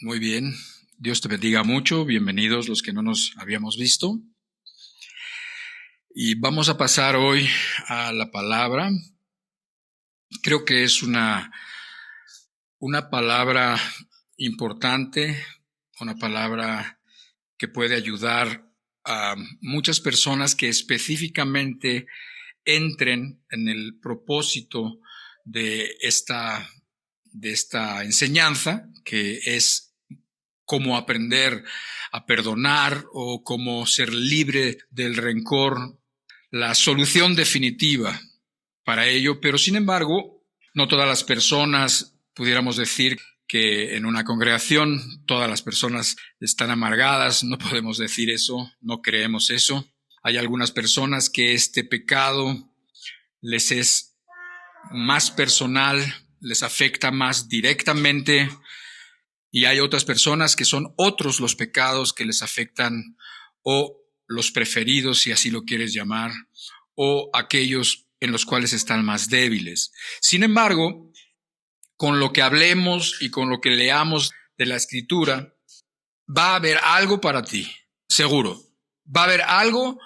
Muy bien, Dios te bendiga mucho, bienvenidos los que no nos habíamos visto. Y vamos a pasar hoy a la palabra. Creo que es una palabra importante, una palabra que puede ayudar a muchas personas que específicamente entren en el propósito de esta enseñanza, que es cómo aprender a perdonar o cómo ser libre del rencor, la solución definitiva para ello. Pero sin embargo, no todas las personas, pudiéramos decir que en una congregación todas las personas están amargadas, no podemos decir eso, no creemos eso. Hay algunas personas que este pecado les es más personal, les afecta más directamente, y hay otras personas que son otros los pecados que les afectan, o los preferidos, si así lo quieres llamar, o aquellos en los cuales están más débiles. Sin embargo, con lo que hablemos y con lo que leamos de la Escritura, va a haber algo para ti, seguro. Va a haber algo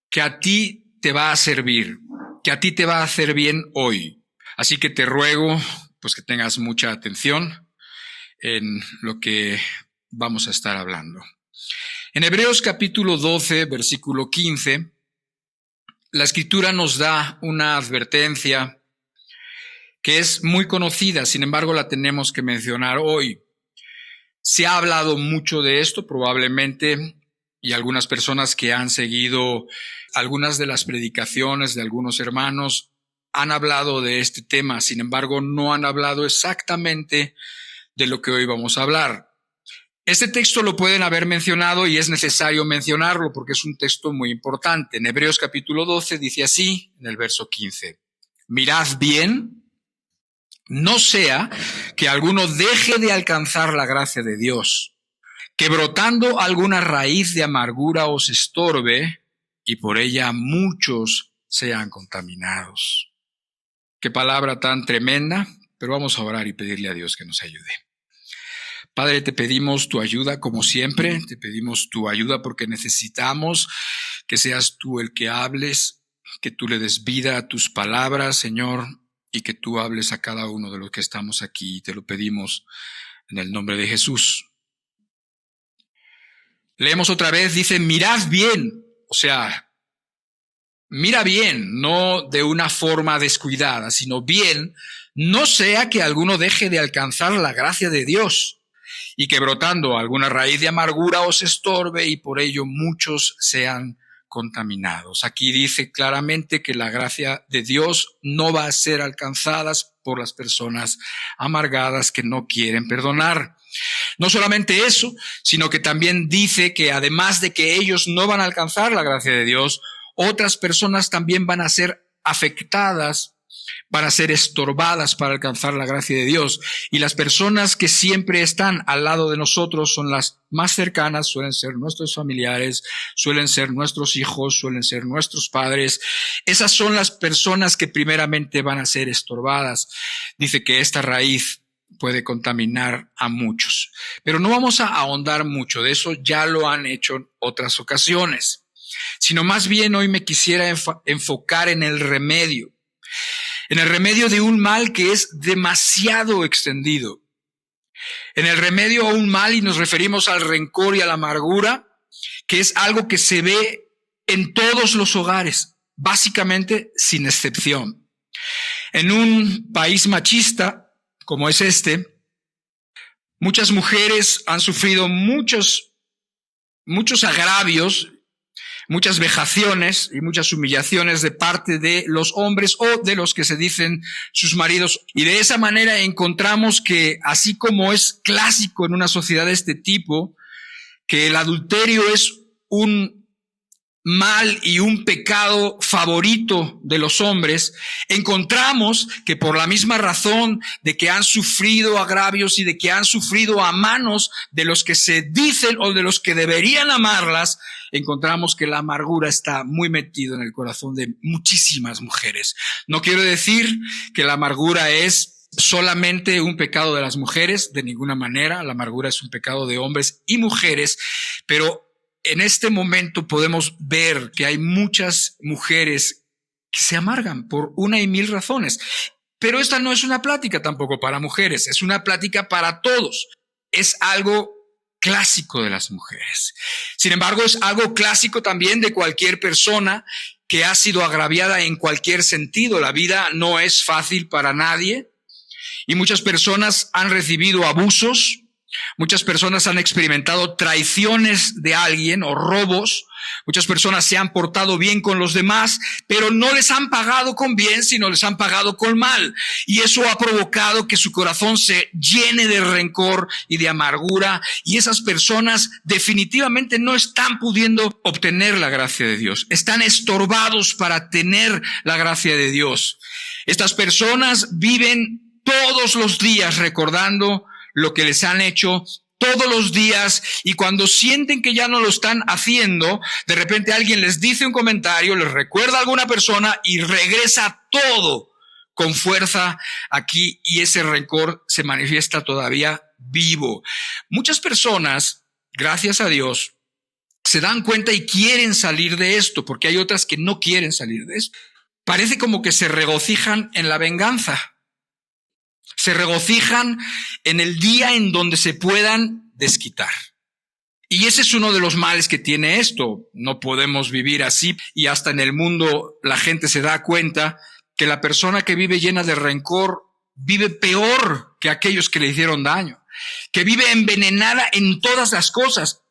que a ti te va a servir, que a ti te va a hacer bien hoy. Así que te ruego, pues, que tengas mucha atención en lo que vamos a estar hablando. En Hebreos capítulo 12, versículo 15, la Escritura nos da una advertencia que es muy conocida, sin embargo la tenemos que mencionar hoy. Se ha hablado mucho de esto probablemente, y algunas personas que han seguido algunas de las predicaciones de algunos hermanos han hablado de este tema, sin embargo no han hablado exactamente de lo que hoy vamos a hablar. Este texto lo pueden haber mencionado y es necesario mencionarlo porque es un texto muy importante. En Hebreos capítulo 12 dice así, en el verso 15, mirad bien, no sea que alguno deje de alcanzar la gracia de Dios, que brotando alguna raíz de amargura os estorbe y por ella muchos sean contaminados. Qué palabra tan tremenda, pero vamos a orar y pedirle a Dios que nos ayude. Padre, te pedimos tu ayuda como siempre, te pedimos tu ayuda porque necesitamos que seas tú el que hables, que tú le des vida a tus palabras, Señor, y que tú hables a cada uno de los que estamos aquí. Te lo pedimos en el nombre de Jesús. Leemos otra vez, dice, mirad bien, o sea, mira bien, no de una forma descuidada, sino bien, no sea que alguno deje de alcanzar la gracia de Dios, y que brotando alguna raíz de amargura os estorbe y por ello muchos sean contaminados. Aquí dice claramente que la gracia de Dios no va a ser alcanzada por las personas amargadas que no quieren perdonar. No solamente eso, sino que también dice que además de que ellos no van a alcanzar la gracia de Dios, otras personas también van a ser afectadas, van a ser estorbadas para alcanzar la gracia de Dios. Y las personas que siempre están al lado de nosotros son las más cercanas, suelen ser nuestros familiares, suelen ser nuestros hijos, suelen ser nuestros padres. Esas son las personas que primeramente van a ser estorbadas. Dice que esta raíz puede contaminar a muchos. Pero no vamos a ahondar mucho de eso, ya lo han hecho en otras ocasiones. Sino más bien hoy me quisiera enfocar en el remedio. En el remedio de un mal que es demasiado extendido. En el remedio a un mal, y nos referimos al rencor y a la amargura, que es algo que se ve en todos los hogares, básicamente sin excepción. En un país machista como es este, muchas mujeres han sufrido muchos agravios, muchas vejaciones y muchas humillaciones de parte de los hombres o de los que se dicen sus maridos. Y de esa manera encontramos que, así como es clásico en una sociedad de este tipo, que el adulterio es un mal y un pecado favorito de los hombres, encontramos que por la misma razón de que han sufrido agravios y de que han sufrido a manos de los que se dicen o de los que deberían amarlas, encontramos que la amargura está muy metida en el corazón de muchísimas mujeres. No quiero decir que la amargura es solamente un pecado de las mujeres, de ninguna manera. La amargura es un pecado de hombres y mujeres, pero en este momento podemos ver que hay muchas mujeres que se amargan por una y mil razones. Pero esta no es una plática tampoco para mujeres, es una plática para todos. Es algo clásico de las mujeres. Sin embargo, es algo clásico también de cualquier persona que ha sido agraviada en cualquier sentido. La vida no es fácil para nadie y muchas personas han recibido abusos, muchas personas han experimentado traiciones de alguien o robos, muchas personas se han portado bien con los demás, pero no les han pagado con bien, sino les han pagado con mal. Y eso ha provocado que su corazón se llene de rencor y de amargura, y esas personas definitivamente no están pudiendo obtener la gracia de Dios. Están estorbados para tener la gracia de Dios. Estas personas viven todos los días recordando lo que les han hecho todos los días, y cuando sienten que ya no lo están haciendo, de repente alguien les dice un comentario, les recuerda a alguna persona y regresa todo con fuerza aquí, y ese rencor se manifiesta todavía vivo. Muchas personas, gracias a Dios, se dan cuenta y quieren salir de esto, porque hay otras que no quieren salir de esto. Parece como que se regocijan en la venganza. Se regocijan en el día en donde se puedan desquitar. Y ese es uno de los males que tiene esto. No podemos vivir así, y hasta en el mundo la gente se da cuenta que la persona que vive llena de rencor vive peor que aquellos que le hicieron daño, que vive envenenada en todas las cosas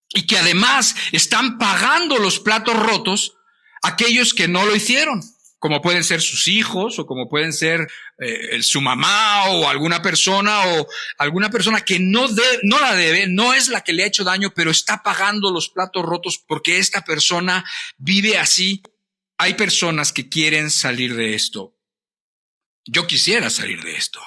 y que además están pagando los platos rotos aquellos que no lo hicieron, como pueden ser sus hijos o como pueden ser su mamá o alguna persona que no la debe, no es la que le ha hecho daño, pero está pagando los platos rotos porque esta persona vive así. Hay personas que quieren salir de esto. Yo quisiera salir de esto.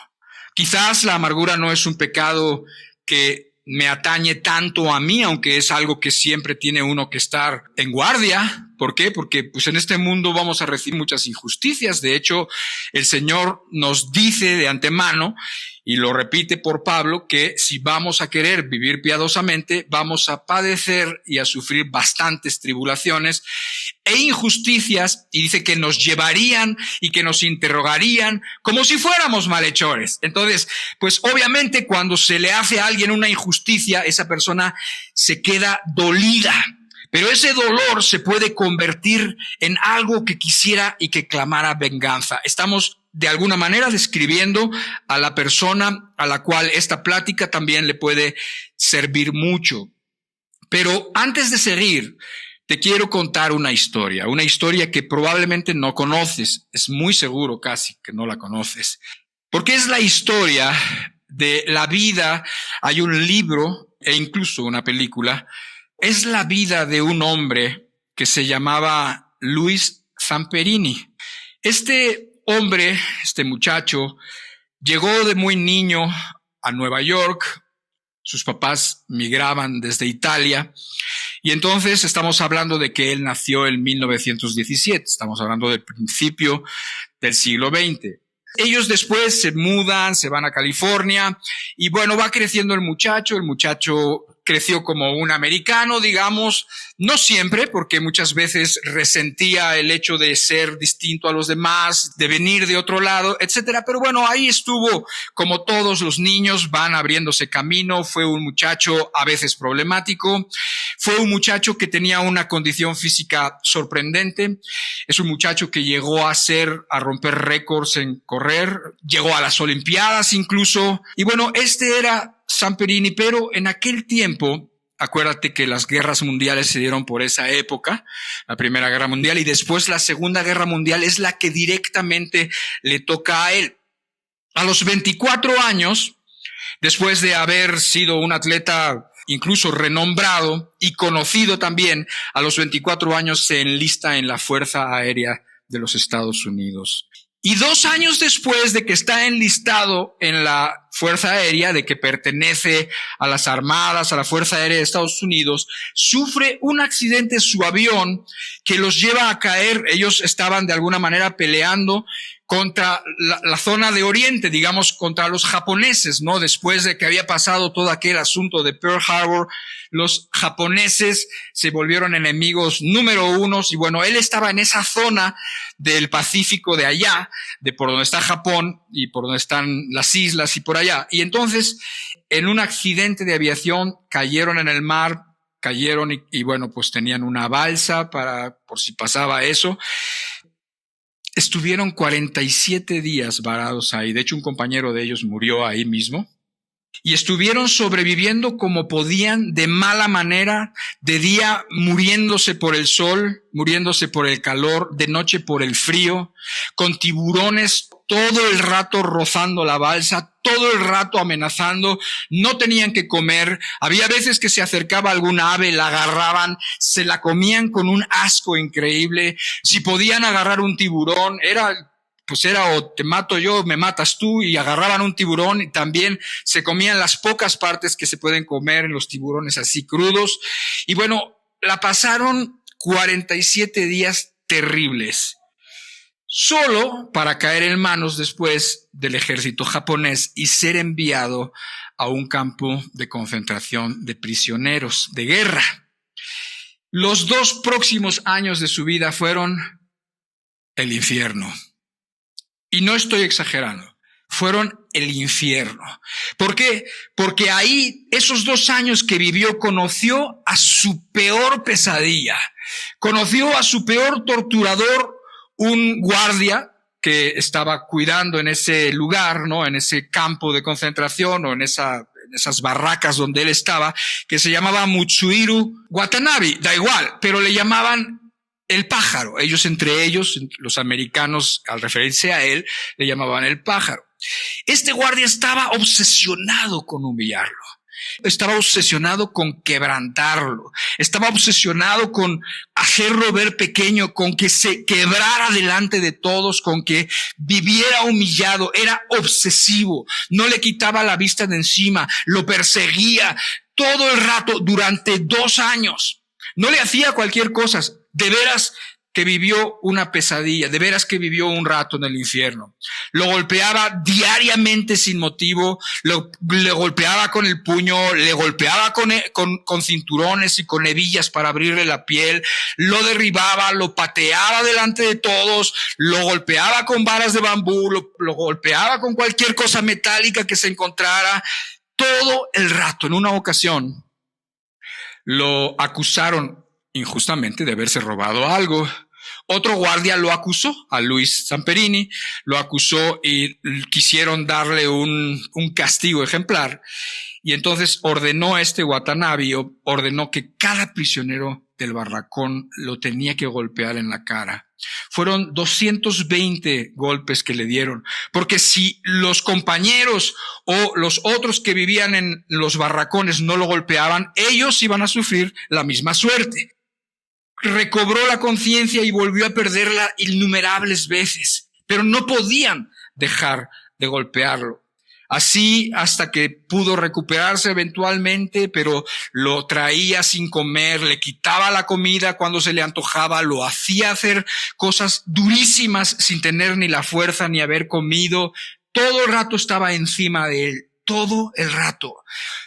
Quizás la amargura no es un pecado que me atañe tanto a mí, aunque es algo que siempre tiene uno que estar en guardia. ¿Por qué? Porque pues en este mundo vamos a recibir muchas injusticias. De hecho, el Señor nos dice de antemano, y lo repite por Pablo, que si vamos a querer vivir piadosamente, vamos a padecer y a sufrir bastantes tribulaciones e injusticias, y dice que nos llevarían y que nos interrogarían como si fuéramos malhechores. Entonces, pues obviamente cuando se le hace a alguien una injusticia, esa persona se queda dolida. Pero ese dolor se puede convertir en algo que quisiera y que clamara venganza. Estamos de alguna manera describiendo a la persona a la cual esta plática también le puede servir mucho. Pero antes de seguir, te quiero contar una historia que probablemente no conoces. Es muy seguro casi que no la conoces. Porque es la historia de la vida. Hay un libro e incluso una película. Es la vida de un hombre que se llamaba Luis Zamperini. Este hombre, este muchacho, llegó de muy niño a Nueva York. Sus papás migraban desde Italia. Y entonces estamos hablando de que él nació en 1917. Estamos hablando del principio del siglo XX. Ellos después se mudan, se van a California y bueno, va creciendo el muchacho. El muchacho creció como un americano, digamos, no siempre, porque muchas veces resentía el hecho de ser distinto a los demás, de venir de otro lado, etcétera. Pero bueno, ahí estuvo, como todos los niños, van abriéndose camino. Fue un muchacho a veces problemático, fue un muchacho que tenía una condición física sorprendente, es un muchacho que llegó a romper récords en correr, llegó a las Olimpiadas incluso, y bueno, este era Zamperini, pero en aquel tiempo, acuérdate que las guerras mundiales se dieron por esa época, la Primera Guerra Mundial, y después la Segunda Guerra Mundial es la que directamente le toca a él. A los 24 años, después de haber sido un atleta incluso renombrado y conocido también, a los 24 años se enlista en la Fuerza Aérea de los Estados Unidos. Y 2 años después de que está enlistado en la Fuerza Aérea, de que pertenece a las Armadas, a la Fuerza Aérea de Estados Unidos, sufre un accidente su avión que los lleva a caer. Ellos estaban de alguna manera peleando contra la zona de Oriente, digamos, contra los japoneses, ¿no? Después de que había pasado todo aquel asunto de Pearl Harbor, los japoneses se volvieron enemigos número uno. Y bueno, él estaba en esa zona del Pacífico de allá, de por donde está Japón y por donde están las islas y por allá. Y entonces, en un accidente de aviación, cayeron en el mar, cayeron y bueno, pues tenían una balsa por si pasaba eso. Estuvieron 47 días varados ahí. De hecho, un compañero de ellos murió ahí mismo. Y estuvieron sobreviviendo como podían, de mala manera, de día muriéndose por el sol, muriéndose por el calor, de noche por el frío, con tiburones todo el rato rozando la balsa, todo el rato amenazando, no tenían que comer. Había veces que se acercaba alguna ave, la agarraban, se la comían con un asco increíble. Si podían agarrar un tiburón, era o te mato yo, me matas tú, y agarraban un tiburón y también se comían las pocas partes que se pueden comer en los tiburones así crudos. Y bueno, la pasaron 47 días terribles, solo para caer en manos después del ejército japonés y ser enviado a un campo de concentración de prisioneros de guerra. Los 2 próximos años de su vida fueron el infierno. Y no estoy exagerando, fueron el infierno. ¿Por qué? Porque ahí, esos 2 años que vivió, conoció a su peor pesadilla, conoció a su peor torturador, un guardia que estaba cuidando en ese lugar, ¿no? En ese campo de concentración o en esas barracas donde él estaba, que se llamaba Mutsuhiro Watanabe, da igual, pero le llamaban el pájaro. Ellos, entre ellos, los americanos, al referirse a él, le llamaban el pájaro. Este guardia estaba obsesionado con humillarlo. Estaba obsesionado con quebrantarlo. Estaba obsesionado con hacerlo ver pequeño, con que se quebrara delante de todos, con que viviera humillado. Era obsesivo. No le quitaba la vista de encima. Lo perseguía todo el rato durante 2 años. No le hacía cualquier cosa. De veras que vivió una pesadilla, de veras que vivió un rato en el infierno. Lo golpeaba diariamente sin motivo, le golpeaba con el puño, le golpeaba con cinturones y con hebillas para abrirle la piel, lo derribaba, lo pateaba delante de todos, lo golpeaba con varas de bambú, lo golpeaba con cualquier cosa metálica que se encontrara, todo el rato. En una ocasión lo acusaron injustamente de haberse robado algo. Otro guardia lo acusó, a Luis Zamperini, lo acusó y quisieron darle un castigo ejemplar. Y entonces ordenó a este Watanabe, ordenó que cada prisionero del barracón lo tenía que golpear en la cara. Fueron 220 golpes que le dieron, porque si los compañeros o los otros que vivían en los barracones no lo golpeaban, ellos iban a sufrir la misma suerte. Recobró la conciencia y volvió a perderla innumerables veces, pero no podían dejar de golpearlo. Así hasta que pudo recuperarse eventualmente, pero lo traía sin comer, le quitaba la comida cuando se le antojaba, lo hacía hacer cosas durísimas sin tener ni la fuerza ni haber comido. Todo el rato estaba encima de él, todo el rato.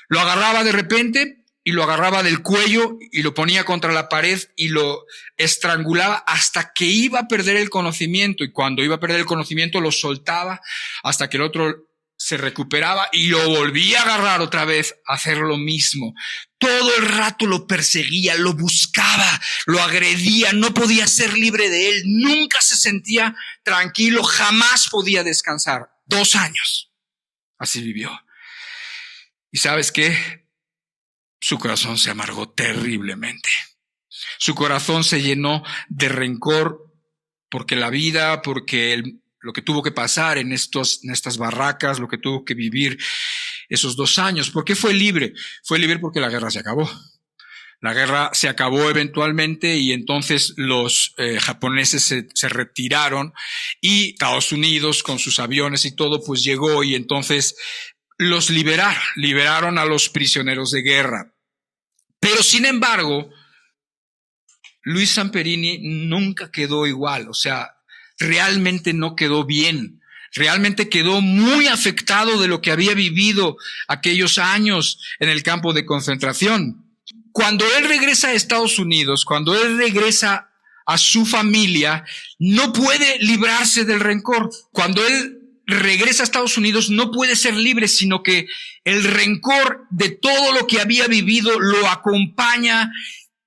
Lo agarraba de repente y lo agarraba del cuello y lo ponía contra la pared y lo estrangulaba hasta que iba a perder el conocimiento. Y cuando iba a perder el conocimiento lo soltaba hasta que el otro se recuperaba y lo volvía a agarrar otra vez a hacer lo mismo. Todo el rato lo perseguía, lo buscaba, lo agredía, no podía ser libre de él, nunca se sentía tranquilo, jamás podía descansar. 2 años. Así vivió. ¿Y sabes qué? Su corazón se amargó terriblemente. Su corazón se llenó de rencor porque la vida, porque lo que tuvo que pasar en estas barracas, lo que tuvo que vivir esos 2 años. ¿Por qué fue libre? Fue libre porque la guerra se acabó. La guerra se acabó eventualmente y entonces los japoneses se retiraron y Estados Unidos con sus aviones y todo pues llegó y entonces los liberaron a los prisioneros de guerra. Pero sin embargo, Luis Zamperini nunca quedó igual, o sea, realmente no quedó bien. Realmente quedó muy afectado de lo que había vivido aquellos años en el campo de concentración. Cuando él regresa a Estados Unidos, cuando él regresa a su familia, no puede librarse del rencor. Cuando él regresa a Estados Unidos, no puede ser libre, sino que el rencor de todo lo que había vivido lo acompaña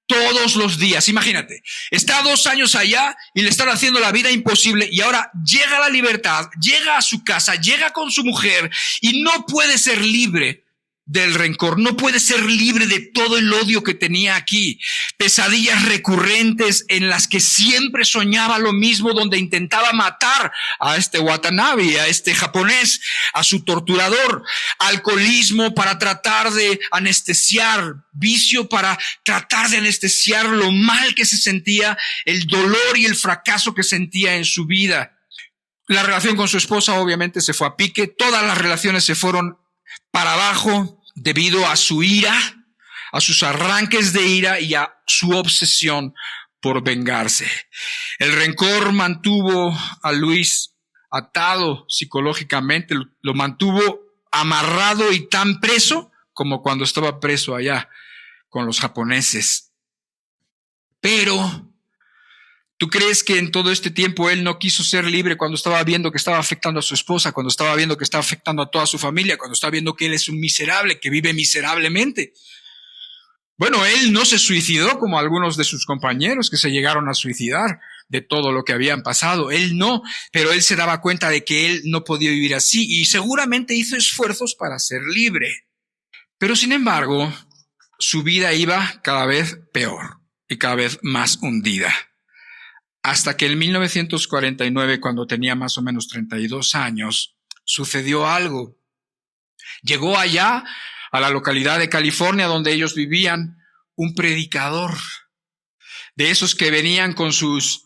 todos los días. Imagínate, está 2 años allá y le están haciendo la vida imposible y ahora llega a la libertad, llega a su casa, llega con su mujer y no puede ser libre del rencor, no puede ser libre de todo el odio que tenía aquí. Pesadillas recurrentes en las que siempre soñaba lo mismo, donde intentaba matar a este Watanabe, a este japonés, a su torturador. Alcoholismo para tratar de anestesiar, vicio para tratar de anestesiar lo mal que se sentía, el dolor y el fracaso que sentía en su vida. La relación con su esposa obviamente se fue a pique, todas las relaciones se fueron para abajo debido a su ira, a sus arranques de ira y a su obsesión por vengarse. El rencor mantuvo a Luis atado psicológicamente, lo mantuvo amarrado y tan preso como cuando estaba preso allá con los japoneses. Pero ¿tú crees que en todo este tiempo él no quiso ser libre cuando estaba viendo que estaba afectando a su esposa, cuando estaba viendo que estaba afectando a toda su familia, cuando estaba viendo que él es un miserable, que vive miserablemente? Bueno, él no se suicidó como algunos de sus compañeros que se llegaron a suicidar de todo lo que habían pasado. Él no, pero él se daba cuenta de que él no podía vivir así y seguramente hizo esfuerzos para ser libre. Pero sin embargo, su vida iba cada vez peor y cada vez más hundida. Hasta que en 1949, cuando tenía más o menos 32 años, sucedió algo. Llegó allá, a la localidad de California donde ellos vivían, un predicador, de esos que venían con sus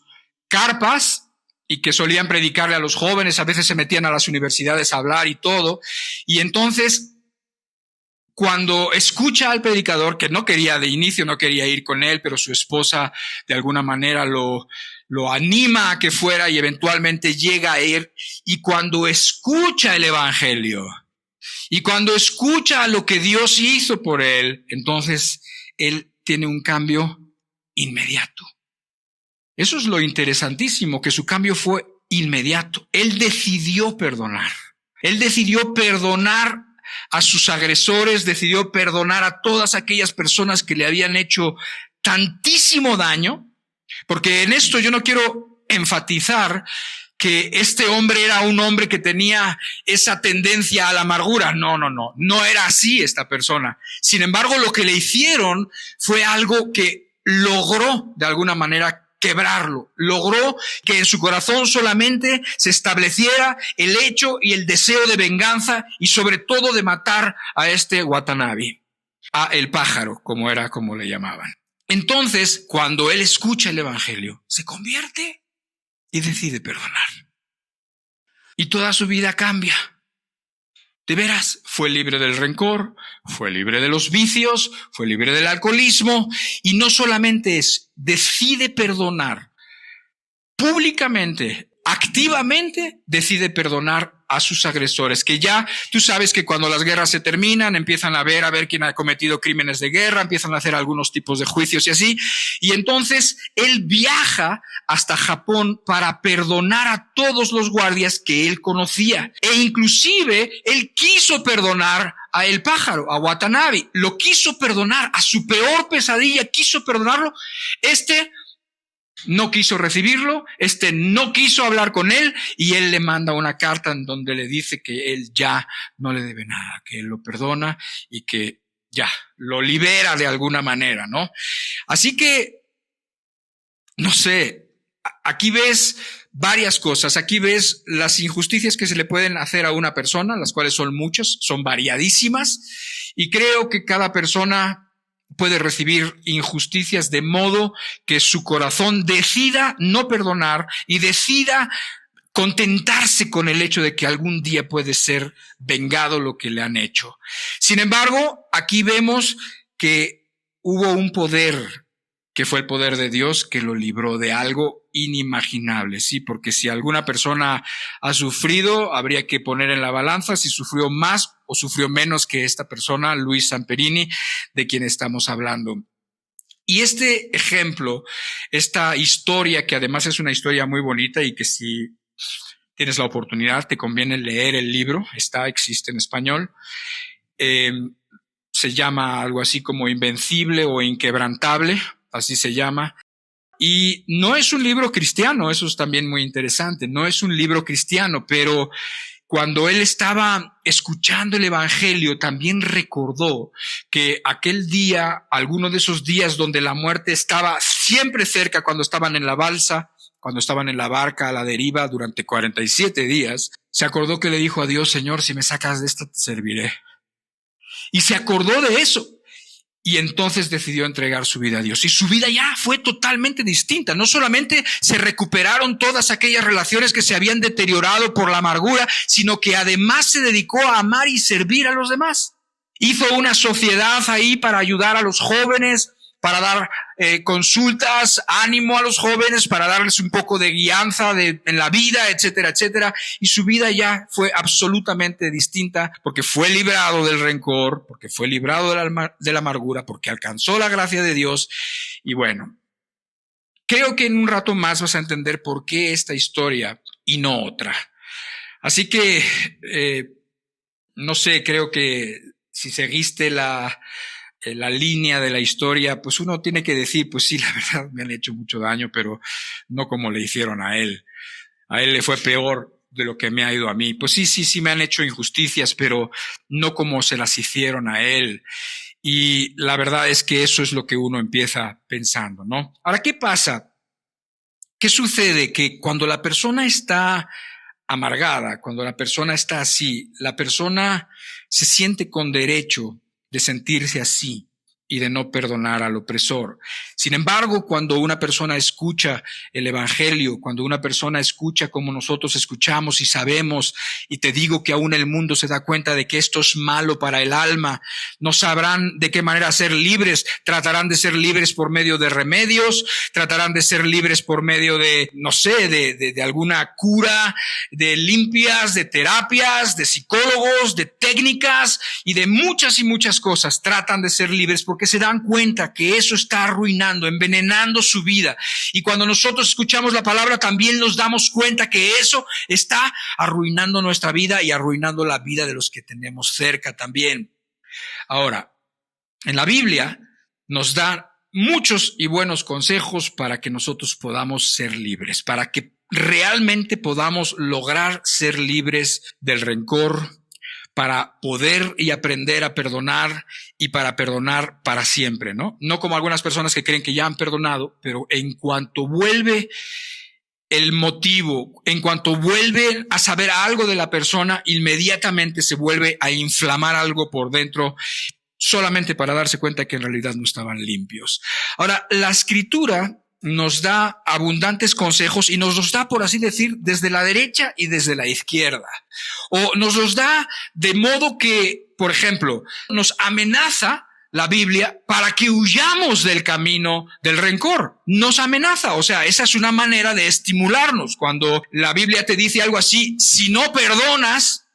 carpas y que solían predicarle a los jóvenes, a veces se metían a las universidades a hablar y todo. Y entonces, cuando escucha al predicador, que no quería de inicio, no quería ir con él, pero su esposa de alguna manera lo anima a que fuera y eventualmente llega a ir, y cuando escucha el evangelio y cuando escucha lo que Dios hizo por él, entonces él tiene un cambio inmediato. Eso es lo interesantísimo, que su cambio fue inmediato. Él decidió perdonar. Él decidió perdonar a sus agresores, decidió perdonar a todas aquellas personas que le habían hecho tantísimo daño. Porque en esto yo no quiero enfatizar que este hombre era un hombre que tenía esa tendencia a la amargura. No era así esta persona. Sin embargo, lo que le hicieron fue algo que logró de alguna manera quebrarlo. Logró que en su corazón solamente se estableciera el hecho y el deseo de venganza y sobre todo de matar a este Watanabe, a el pájaro, como le llamaban. Entonces, cuando él escucha el evangelio, se convierte y decide perdonar. Y toda su vida cambia. De veras, fue libre del rencor, fue libre de los vicios, fue libre del alcoholismo. Y no solamente es, decide perdonar públicamente, activamente, decide perdonar a sus agresores, que ya tú sabes que cuando las guerras se terminan, empiezan a ver quién ha cometido crímenes de guerra, empiezan a hacer algunos tipos de juicios y así, y entonces él viaja hasta Japón para perdonar a todos los guardias que él conocía, e inclusive él quiso perdonar a el pájaro, a Watanabe, lo quiso perdonar, a su peor pesadilla quiso perdonarlo. No quiso recibirlo, no quiso hablar con él, y él le manda una carta en donde le dice que él ya no le debe nada, que él lo perdona y que ya lo libera de alguna manera, ¿no? Así que, no sé, aquí ves varias cosas. Aquí ves las injusticias que se le pueden hacer a una persona, las cuales son muchas, son variadísimas, y creo que cada persona puede recibir injusticias de modo que su corazón decida no perdonar y decida contentarse con el hecho de que algún día puede ser vengado lo que le han hecho. Sin embargo, aquí vemos que hubo un poder, que fue el poder de Dios, que lo libró de algo inimaginable, ¿sí? Porque si alguna persona ha sufrido, habría que poner en la balanza si sufrió más o sufrió menos que esta persona, Luis Zamperini, de quien estamos hablando. Y este ejemplo, esta historia, que además es una historia muy bonita y que si tienes la oportunidad te conviene leer el libro, existe en español, se llama algo así como Invencible o Inquebrantable, así se llama. Y no es un libro cristiano, eso es también muy interesante, no es un libro cristiano, pero cuando él estaba escuchando el evangelio, también recordó que aquel día, alguno de esos días donde la muerte estaba siempre cerca, cuando estaban en la balsa, cuando estaban en la barca a la deriva durante 47 días, se acordó que le dijo a Dios: Señor, si me sacas de esta, te serviré. Y se acordó de eso. Y entonces decidió entregar su vida a Dios. Y su vida ya fue totalmente distinta. No solamente se recuperaron todas aquellas relaciones que se habían deteriorado por la amargura, sino que además se dedicó a amar y servir a los demás. Hizo una sociedad ahí para ayudar a los jóvenes, para dar consultas, ánimo a los jóvenes, para darles un poco de guianza en la vida, etcétera, etcétera. Y su vida ya fue absolutamente distinta porque fue librado del rencor, porque fue librado de la amargura, porque alcanzó la gracia de Dios. Y bueno, creo que en un rato más vas a entender por qué esta historia y no otra. Así que, no sé, creo que si seguiste la línea de la historia, pues uno tiene que decir, pues sí, la verdad me han hecho mucho daño, pero no como le hicieron a él. A él le fue peor de lo que me ha ido a mí. Pues sí me han hecho injusticias, pero no como se las hicieron a él. Y la verdad es que eso es lo que uno empieza pensando, ¿no? Ahora, ¿qué pasa? ¿Qué sucede? Que cuando la persona está amargada, cuando la persona está así, la persona se siente con derecho de sentirse así y de no perdonar al opresor. Sin embargo, cuando una persona escucha el evangelio, cuando una persona escucha como nosotros escuchamos y sabemos, y te digo que aún el mundo se da cuenta de que esto es malo para el alma, no sabrán de qué manera ser libres, tratarán de ser libres por medio de remedios, tratarán de ser libres por medio de, no sé, de alguna cura, de limpias, de terapias, de psicólogos, de técnicas y de muchas y muchas cosas. Tratan de ser libres porque se dan cuenta que eso está arruinando, envenenando su vida. Y cuando nosotros escuchamos la palabra, también nos damos cuenta que eso está arruinando nuestra vida y arruinando la vida de los que tenemos cerca también. Ahora, en la Biblia nos da muchos y buenos consejos para que nosotros podamos ser libres, para que realmente podamos lograr ser libres del rencor, para poder y aprender a perdonar y para perdonar para siempre, ¿no? No como algunas personas que creen que ya han perdonado, pero en cuanto vuelve el motivo, en cuanto vuelven a saber algo de la persona, inmediatamente se vuelve a inflamar algo por dentro, solamente para darse cuenta que en realidad no estaban limpios. Ahora, la Escritura nos da abundantes consejos y nos los da, por así decir, desde la derecha y desde la izquierda. O nos los da de modo que, por ejemplo, nos amenaza la Biblia para que huyamos del camino del rencor. Nos amenaza, o sea, esa es una manera de estimularnos. Cuando la Biblia te dice algo así: si no perdonas,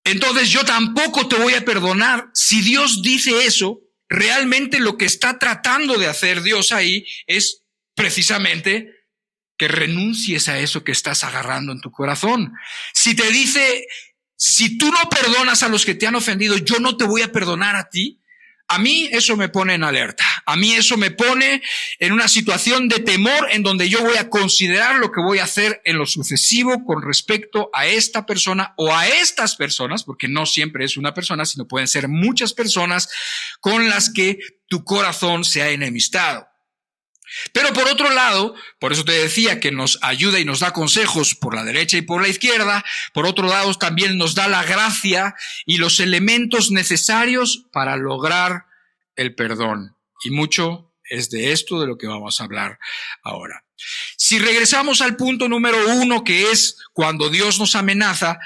entonces yo tampoco te voy a perdonar. Si Dios dice eso, realmente lo que está tratando de hacer Dios ahí es precisamente que renuncies a eso que estás agarrando en tu corazón. Si te dice: si tú no perdonas a los que te han ofendido, yo no te voy a perdonar a ti, a mí eso me pone en alerta. A mí eso me pone en una situación de temor en donde yo voy a considerar lo que voy a hacer en lo sucesivo con respecto a esta persona o a estas personas, porque no siempre es una persona, sino pueden ser muchas personas con las que tu corazón se ha enemistado. Pero por otro lado, por eso te decía que nos ayuda y nos da consejos por la derecha y por la izquierda, por otro lado también nos da la gracia y los elementos necesarios para lograr el perdón. Y mucho Es de esto de lo que vamos a hablar ahora. Si regresamos al punto número 1, que es cuando Dios nos amenaza,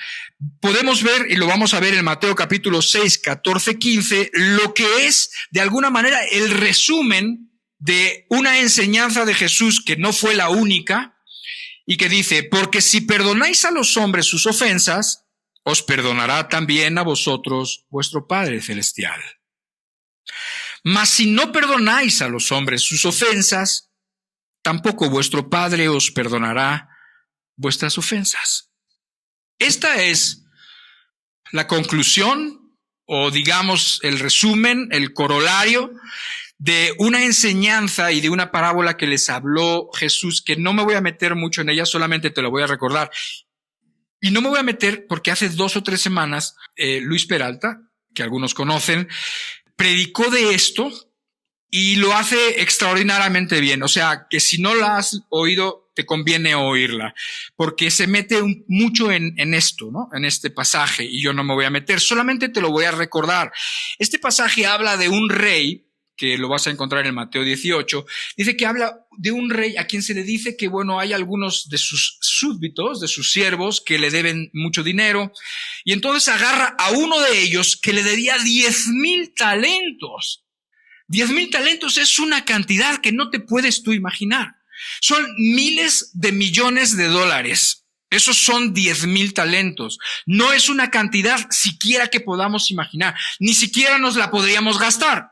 podemos ver, y lo vamos a ver en Mateo capítulo 6, 14, 15, lo que es de alguna manera el resumen de una enseñanza de Jesús que no fue la única, y que dice: porque si perdonáis a los hombres sus ofensas, os perdonará también a vosotros vuestro Padre Celestial. Mas si no perdonáis a los hombres sus ofensas, tampoco vuestro Padre os perdonará vuestras ofensas. Esta es la conclusión, o digamos el resumen, el corolario de una enseñanza y de una parábola que les habló Jesús, que no me voy a meter mucho en ella, solamente te lo voy a recordar. Y no me voy a meter porque hace 2 o 3 semanas Luis Peralta, que algunos conocen, predicó de esto y lo hace extraordinariamente bien. O sea, que si no la has oído, te conviene oírla, porque se mete mucho en esto, ¿no? En este pasaje, y yo no me voy a meter, solamente te lo voy a recordar. Este pasaje habla de un rey, que lo vas a encontrar en Mateo 18, dice que habla de un rey a quien se le dice que, bueno, hay algunos de sus súbditos, de sus siervos, que le deben mucho dinero, y entonces agarra a uno de ellos que le debía 10,000 talentos. 10,000 talentos es una cantidad que no te puedes tú imaginar. Son miles de millones de dólares. Esos son 10,000 talentos. No es una cantidad siquiera que podamos imaginar. Ni siquiera nos la podríamos gastar.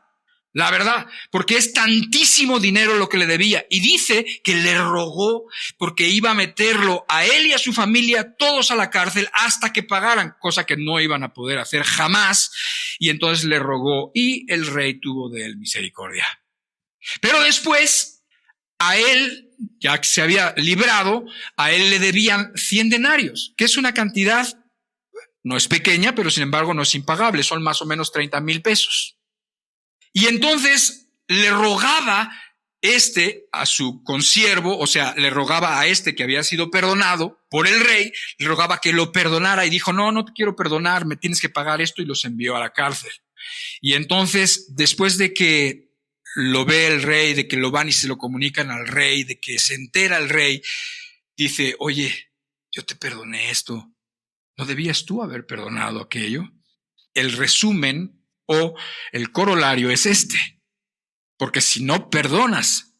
La verdad, porque es tantísimo dinero lo que le debía. Y dice que le rogó porque iba a meterlo a él y a su familia todos a la cárcel hasta que pagaran, cosa que no iban a poder hacer jamás. Y entonces le rogó y el rey tuvo de él misericordia. Pero después, a él, ya que se había librado, a él le debían 100 denarios, que es una cantidad, no es pequeña, pero sin embargo no es impagable, son más o menos 30,000 pesos. Y entonces le rogaba a su consiervo, o sea, le rogaba a que había sido perdonado por el rey, le rogaba que lo perdonara y dijo: no te quiero perdonar, me tienes que pagar esto, y los envió a la cárcel. Y entonces, después de que lo ve el rey, de que lo van y se lo comunican al rey, de que se entera el rey, dice: oye, yo te perdoné esto, ¿no debías tú haber perdonado aquello? El resumen o el corolario es porque si no perdonas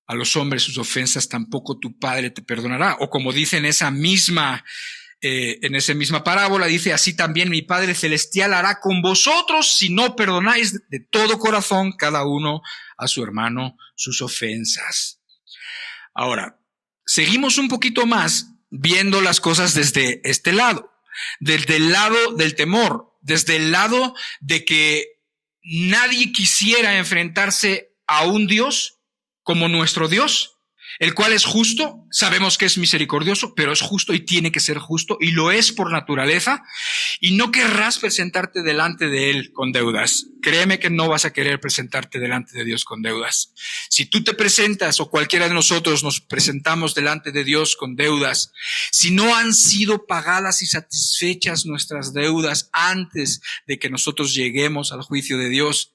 a los hombres sus ofensas, tampoco tu Padre te perdonará. O como dice en esa misma parábola, dice: así también mi Padre Celestial hará con vosotros si no perdonáis de todo corazón cada uno a su hermano sus ofensas. Ahora, seguimos un poquito más viendo las cosas desde este lado, desde el lado del temor, desde el lado de que nadie quisiera enfrentarse a un Dios como nuestro Dios, el cual es justo. Sabemos que es misericordioso, pero es justo y tiene que ser justo, y lo es por naturaleza, y no querrás presentarte delante de Él con deudas. Créeme que no vas a querer presentarte delante de Dios con deudas. Si tú te presentas, o cualquiera de nosotros nos presentamos delante de Dios con deudas, si no han sido pagadas y satisfechas nuestras deudas antes de que nosotros lleguemos al juicio de Dios,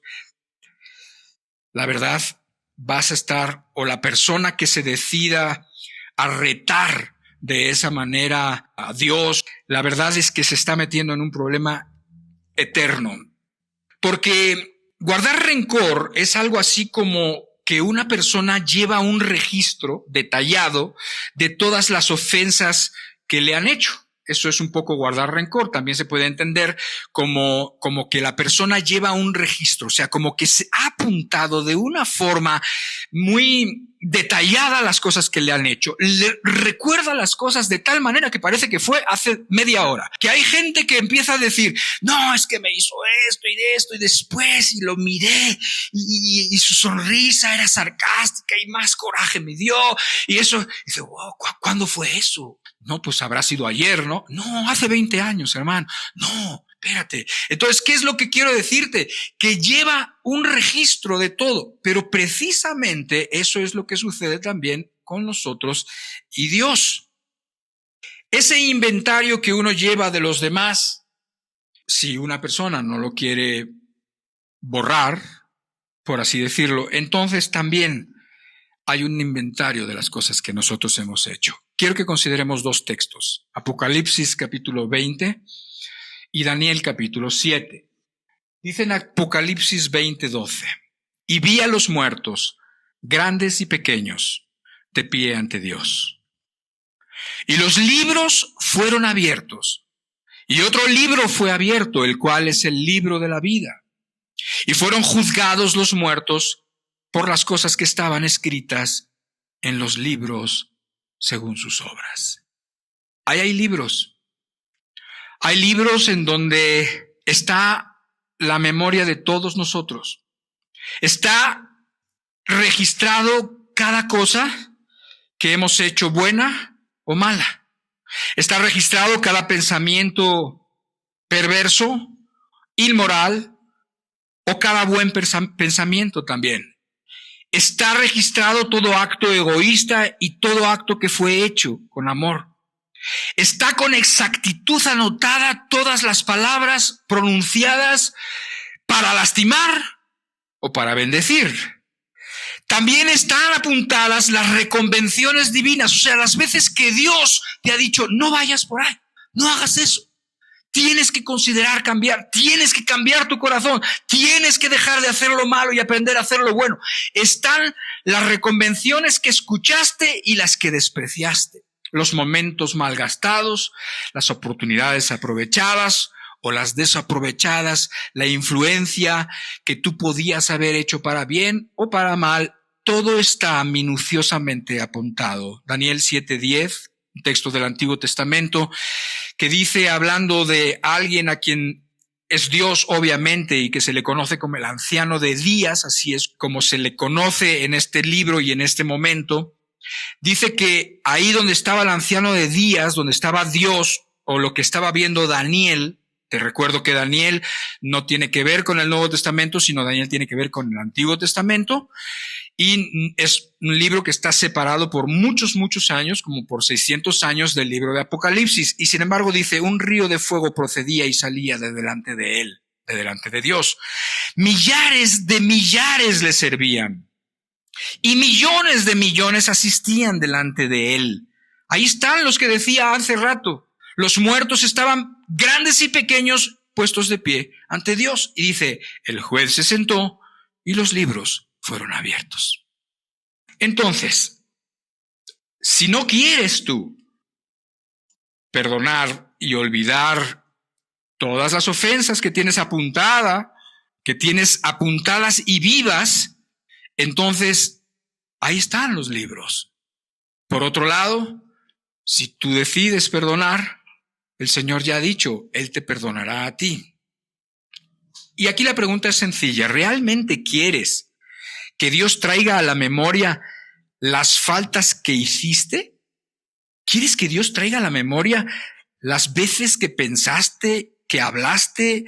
la verdad, vas a estar, o la persona que se decida a retar de esa manera a Dios, la verdad es que se está metiendo en un problema eterno. Porque guardar rencor es algo así como que una persona lleva un registro detallado de todas las ofensas que le han hecho. Eso es un poco guardar rencor. También se puede entender como que la persona lleva un registro, o sea, como que se ha apuntado de una forma muy detallada las cosas que le han hecho. Le recuerda las cosas de tal manera que parece que fue hace media hora. Que hay gente que empieza a decir: no, es que me hizo esto y de esto, y después, y lo miré, y su sonrisa era sarcástica y más coraje me dio. Y eso, y dice: wow, ¿cuándo fue eso? No, pues habrá sido ayer, ¿no? No, hace 20 años, hermano. No, espérate. Entonces, ¿qué es lo que quiero decirte? Que lleva un registro de todo, pero precisamente eso es lo que sucede también con nosotros y Dios. Ese inventario que uno lleva de los demás, si una persona no lo quiere borrar, por así decirlo, entonces también hay un inventario de las cosas que nosotros hemos hecho. Quiero que consideremos dos textos, Apocalipsis capítulo 20 y Daniel capítulo 7. Dice en Apocalipsis 20:12, y vi a los muertos, grandes y pequeños, de pie ante Dios. Y los libros fueron abiertos, y otro libro fue abierto, el cual es el libro de la vida. Y fueron juzgados los muertos por las cosas que estaban escritas en los libros según sus obras. Ahí hay libros. Hay libros en donde está la memoria de todos nosotros. Está registrado cada cosa que hemos hecho, buena o mala. Está registrado cada pensamiento perverso, inmoral, o cada buen pensamiento también. Está registrado todo acto egoísta y todo acto que fue hecho con amor. Está con exactitud anotada todas las palabras pronunciadas para lastimar o para bendecir. También están apuntadas las reconvenciones divinas, o sea, las veces que Dios te ha dicho, no vayas por ahí, no hagas eso. Tienes que considerar cambiar, tienes que cambiar tu corazón, tienes que dejar de hacer lo malo y aprender a hacer lo bueno. Están las reconvenciones que escuchaste y las que despreciaste, los momentos malgastados, las oportunidades aprovechadas o las desaprovechadas, la influencia que tú podías haber hecho para bien o para mal. Todo está minuciosamente apuntado. Daniel 7:10, un texto del Antiguo Testamento, que dice, hablando de alguien a quien es Dios, obviamente, y que se le conoce como el anciano de días, así es como se le conoce en este libro y en este momento, dice que ahí donde estaba el anciano de días, donde estaba Dios, o lo que estaba viendo Daniel, te recuerdo que Daniel no tiene que ver con el Nuevo Testamento, sino Daniel tiene que ver con el Antiguo Testamento, y es un libro que está separado por muchos años, como por 600 años del libro de Apocalipsis, y sin embargo dice, un río de fuego procedía y salía de delante de él, de delante de Dios. Millares de millares le servían, y millones de millones asistían delante de él. Ahí están los que decía hace rato, los muertos estaban grandes y pequeños puestos de pie ante Dios, y dice, el juez se sentó y los libros fueron abiertos. Entonces, si no quieres tú perdonar y olvidar todas las ofensas que tienes apuntadas y vivas, entonces ahí están los libros. Por otro lado, si tú decides perdonar, el Señor ya ha dicho, Él te perdonará a ti. Y aquí la pregunta es sencilla, ¿realmente quieres que Dios traiga a la memoria las faltas que hiciste? ¿Quieres que Dios traiga a la memoria las veces que pensaste, que hablaste,